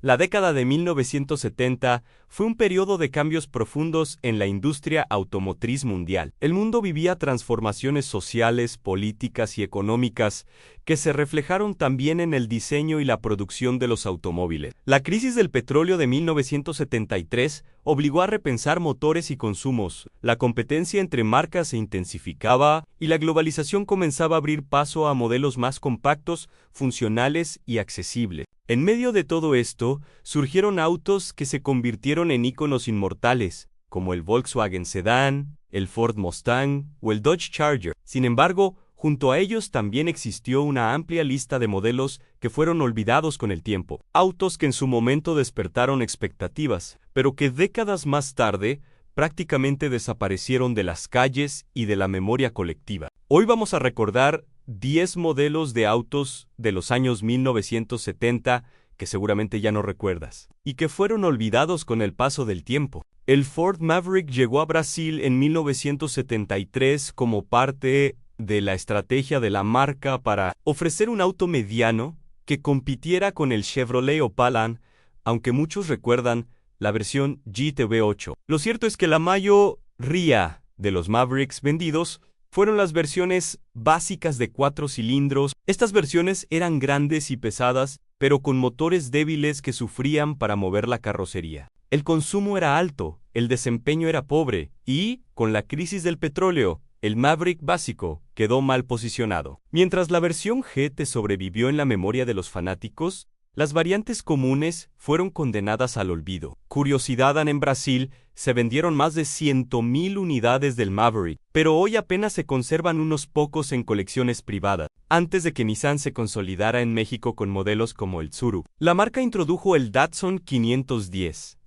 La década de 1970 fue un periodo de cambios profundos en la industria automotriz mundial. El mundo vivía transformaciones sociales, políticas y económicas que se reflejaron también en el diseño y la producción de los automóviles. La crisis del petróleo de 1973 obligó a repensar motores y consumos. La competencia entre marcas se intensificaba y la globalización comenzaba a abrir paso a modelos más compactos, funcionales y accesibles. En medio de todo esto, surgieron autos que se convirtieron en íconos inmortales, como el Volkswagen Sedán, el Ford Mustang o el Dodge Charger. Sin embargo, junto a ellos también existió una amplia lista de modelos que fueron olvidados con el tiempo. Autos que en su momento despertaron expectativas, pero que décadas más tarde prácticamente desaparecieron de las calles y de la memoria colectiva. Hoy vamos a recordar 10 modelos de autos de los años 1970 que seguramente ya no recuerdas, y que fueron olvidados con el paso del tiempo. El Ford Maverick llegó a Brasil en 1973 como parte de la estrategia de la marca para ofrecer un auto mediano que compitiera con el Chevrolet Opala, aunque muchos recuerdan la versión GT-V8. Lo cierto es que la mayoría de los Mavericks vendidos fueron las versiones básicas de 4 cilindros. Estas versiones eran grandes y pesadas, pero con motores débiles que sufrían para mover la carrocería. El consumo era alto, el desempeño era pobre y, con la crisis del petróleo, el Maverick básico quedó mal posicionado. Mientras la versión GT sobrevivió en la memoria de los fanáticos, las variantes comunes fueron condenadas al olvido. Curiosidad, en Brasil se vendieron más de 100,000 unidades del Maverick, pero hoy apenas se conservan unos pocos en colecciones privadas, antes de que Nissan se consolidara en México con modelos como el Tsuru. La marca introdujo el Datsun 510,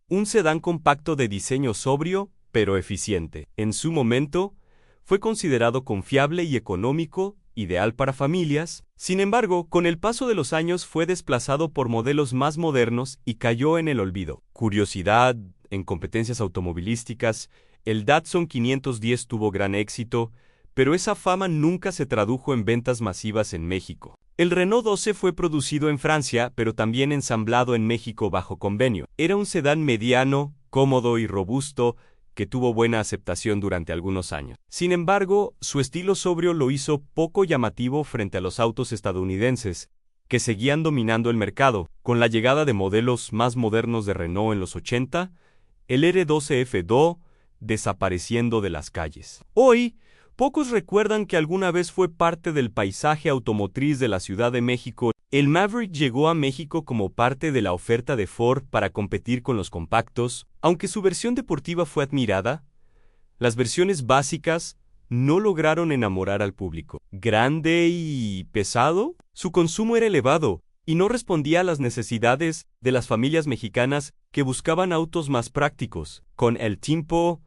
un sedán compacto de diseño sobrio, pero eficiente. En su momento, fue considerado confiable y económico, ideal para familias. Sin embargo, con el paso de los años fue desplazado por modelos más modernos y cayó en el olvido. Curiosidad, en competencias automovilísticas, el Datsun 510 tuvo gran éxito, pero esa fama nunca se tradujo en ventas masivas en México. El Renault 12 fue producido en Francia, pero también ensamblado en México bajo convenio. Era un sedán mediano, cómodo y robusto, que tuvo buena aceptación durante algunos años. Sin embargo, su estilo sobrio lo hizo poco llamativo frente a los autos estadounidenses, que seguían dominando el mercado. Con la llegada de modelos más modernos de Renault en los 80, el R12 F2 desapareciendo de las calles. Hoy, pocos recuerdan que alguna vez fue parte del paisaje automotriz de la Ciudad de México. El Maverick llegó a México como parte de la oferta de Ford para competir con los compactos. Aunque su versión deportiva fue admirada, las versiones básicas no lograron enamorar al público. Grande y pesado, su consumo era elevado y no respondía a las necesidades de las familias mexicanas que buscaban autos más prácticos. Con el tiempo,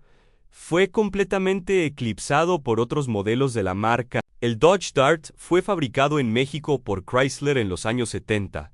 fue completamente eclipsado por otros modelos de la marca. El Dodge Dart fue fabricado en México por Chrysler en los años 70.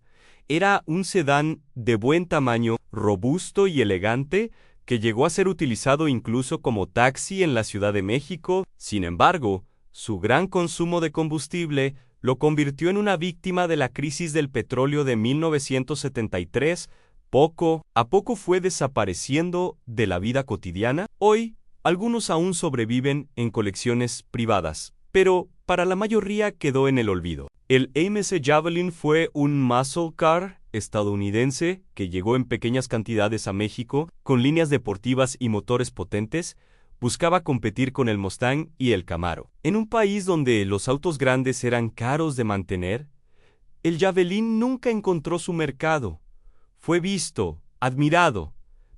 Era un sedán de buen tamaño, robusto y elegante, que llegó a ser utilizado incluso como taxi en la Ciudad de México. Sin embargo, su gran consumo de combustible lo convirtió en una víctima de la crisis del petróleo de 1973. Poco a poco fue desapareciendo de la vida cotidiana. Hoy, algunos aún sobreviven en colecciones privadas, pero para la mayoría quedó en el olvido. El AMC Javelin fue un muscle car estadounidense que llegó en pequeñas cantidades a México, con líneas deportivas y motores potentes. Buscaba competir con el Mustang y el Camaro. En un país donde los autos grandes eran caros de mantener, el Javelin nunca encontró su mercado. Fue visto, admirado,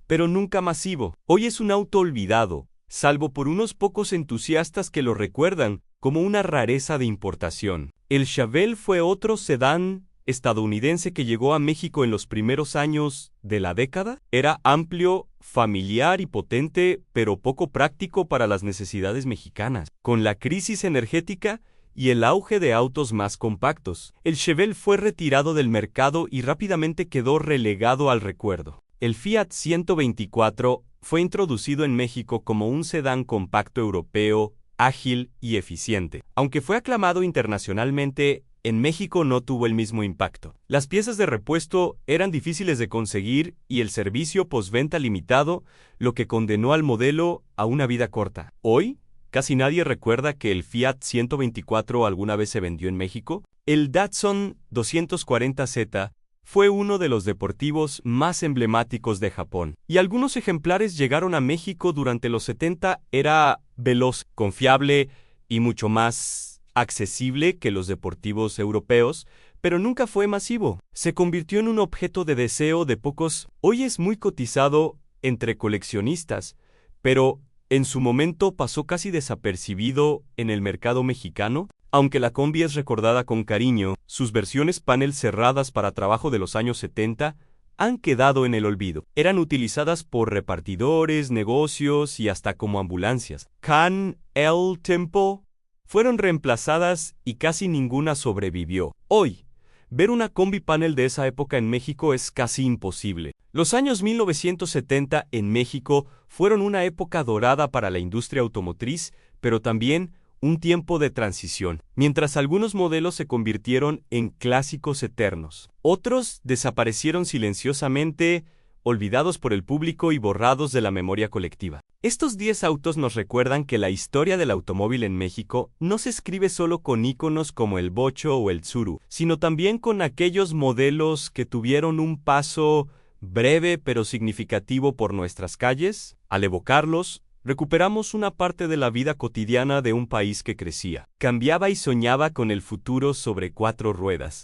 pero nunca masivo. Hoy es un auto olvidado, salvo por unos pocos entusiastas que lo recuerdan como una rareza de importación. El Chevelle fue otro sedán estadounidense que llegó a México en los primeros años de la década. Era amplio, familiar y potente, pero poco práctico para las necesidades mexicanas. Con la crisis energética y el auge de autos más compactos, el Chevelle fue retirado del mercado y rápidamente quedó relegado al recuerdo. El Fiat 124 fue introducido en México como un sedán compacto europeo, ágil y eficiente. Aunque fue aclamado internacionalmente, en México no tuvo el mismo impacto. Las piezas de repuesto eran difíciles de conseguir y el servicio postventa limitado, lo que condenó al modelo a una vida corta. Hoy, casi nadie recuerda que el Fiat 124 alguna vez se vendió en México. El Datsun 240Z fue uno de los deportivos más emblemáticos de Japón, y algunos ejemplares llegaron a México durante los 70. Era veloz, confiable y mucho más accesible que los deportivos europeos, pero nunca fue masivo. Se convirtió en un objeto de deseo de pocos. Hoy es muy cotizado entre coleccionistas, pero en su momento pasó casi desapercibido en el mercado mexicano. Aunque la combi es recordada con cariño, sus versiones panel cerradas para trabajo de los años 70 han quedado en el olvido. Eran utilizadas por repartidores, negocios y hasta como ambulancias. Can El Tempo fueron reemplazadas y casi ninguna sobrevivió. Hoy, ver una combi panel de esa época en México es casi imposible. Los años 1970 en México fueron una época dorada para la industria automotriz, pero también un tiempo de transición. Mientras algunos modelos se convirtieron en clásicos eternos, otros desaparecieron silenciosamente, olvidados por el público y borrados de la memoria colectiva. Estos 10 autos nos recuerdan que la historia del automóvil en México no se escribe solo con íconos como el Bocho o el Tsuru, sino también con aquellos modelos que tuvieron un paso breve pero significativo por nuestras calles. Al evocarlos, recuperamos una parte de la vida cotidiana de un país que crecía, cambiaba y soñaba con el futuro sobre 4 ruedas.